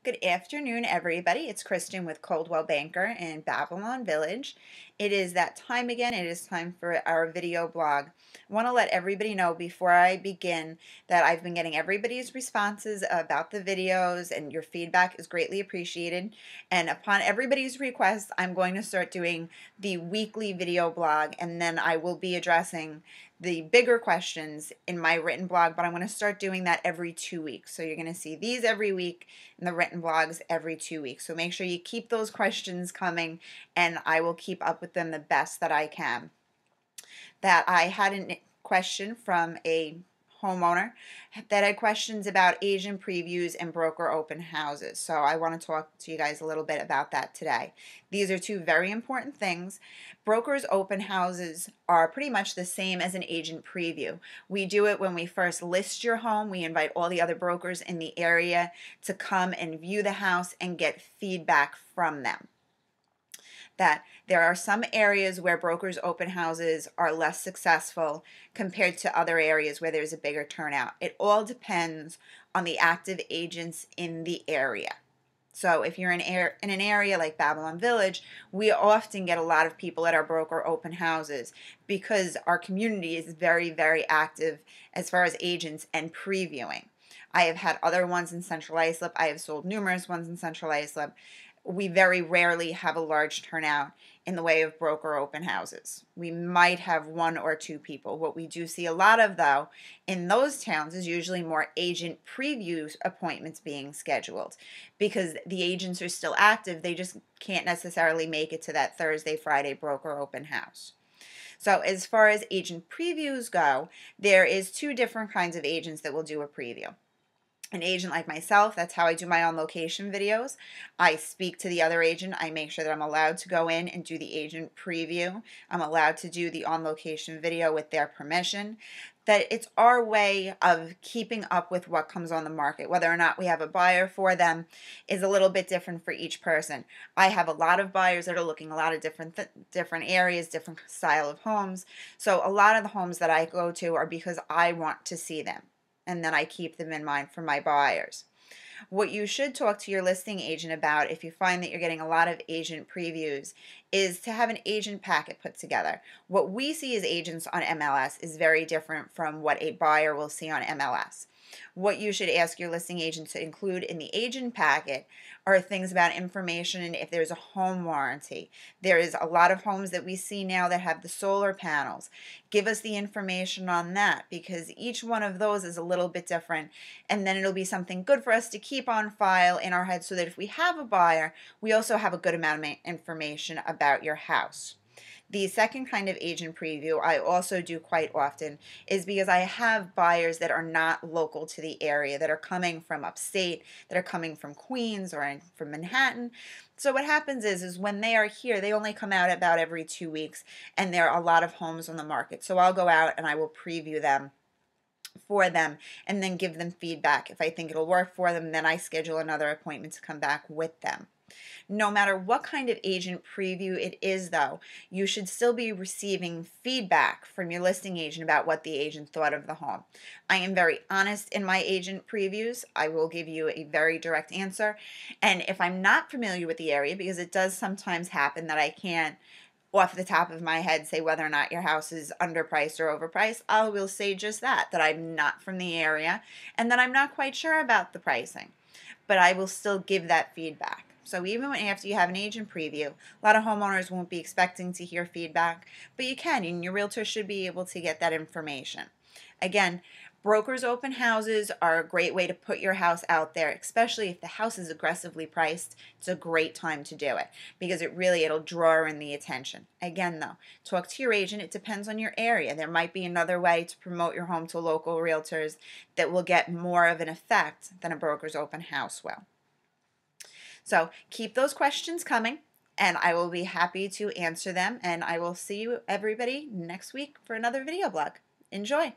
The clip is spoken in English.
Good afternoon, everybody. It's Kristen with Coldwell Banker in Babylon Village. It is that time again. It is time for our video blog. I want to let everybody know before I begin that I've been getting everybody's responses about the videos, and your feedback is greatly appreciated. And upon everybody's request, I'm going to start doing the weekly video blog, and then I will be addressing the bigger questions in my written blog, but I'm going to start doing that every 2 weeks. So you're going to see these every week and the written blogs every 2 weeks. So make sure you keep those questions coming, and I will keep up with them the best that I can. That I had a question from a homeowner that had questions about agent previews and broker open houses. So I want to talk to you guys a little bit about that today. These are two very important things. Brokers open houses are pretty much the same as an agent preview. We do it when we first list your home. We invite all the other brokers in the area to come and view the house and get feedback from them. That there are some areas where brokers open houses are less successful compared to other areas where there's a bigger turnout. It all depends on the active agents in the area. So if you're in an area like Babylon Village, we often get a lot of people at our broker open houses because our community is very, very active as far as agents and previewing. I have had other ones in Central Islip. I have sold numerous ones in Central Islip. We very rarely have a large turnout in the way of broker open houses. We might have 1 or 2 people. What we do see a lot of, though, in those towns is usually more agent preview appointments being scheduled because the agents are still active. They just can't necessarily make it to that Thursday, Friday broker open house. So as far as agent previews go, there is 2 different kinds of agents that will do a preview. An agent like myself, that's how I do my on-location videos. I speak to the other agent. I make sure that I'm allowed to go in and do the agent preview. I'm allowed to do the on-location video with their permission. That it's our way of keeping up with what comes on the market. Whether or not we have a buyer for them is a little bit different for each person. I have a lot of buyers that are looking a lot of different areas, different style of homes. So a lot of the homes that I go to are because I want to see them, and then I keep them in mind for my buyers. What you should talk to your listing agent about if you find that you're getting a lot of agent previews is to have an agent packet put together. What we see as agents on MLS is very different from what a buyer will see on MLS. What you should ask your listing agent to include in the agent packet are things about information and if there's a home warranty. There is a lot of homes that we see now that have the solar panels. Give us the information on that because each one of those is a little bit different, and then it'll be something good for us to keep on file in our head so that if we have a buyer, we also have a good amount of information about your house. The second kind of agent preview I also do quite often is because I have buyers that are not local to the area, that are coming from upstate, that are coming from Queens or from Manhattan. So what happens is when they are here, they only come out about every 2 weeks, and there are a lot of homes on the market. So I'll go out and I will preview them for them and then give them feedback. If I think it'll work for them, then I schedule another appointment to come back with them. No matter what kind of agent preview it is, though, you should still be receiving feedback from your listing agent about what the agent thought of the home. I am very honest in my agent previews. I will give you a very direct answer. And if I'm not familiar with the area, because it does sometimes happen that I can't off the top of my head say whether or not your house is underpriced or overpriced, I will say just that I'm not from the area and that I'm not quite sure about the pricing. But I will still give that feedback. So even after you have an agent preview, a lot of homeowners won't be expecting to hear feedback, but you can, and your realtor should be able to get that information. Again, brokers open houses are a great way to put your house out there, especially if the house is aggressively priced. It's a great time to do it because it'll draw in the attention. Again, though, talk to your agent. It depends on your area. There might be another way to promote your home to local realtors that will get more of an effect than a broker's open house will. So keep those questions coming, and I will be happy to answer them, and I will see you everybody next week for another video blog. Enjoy!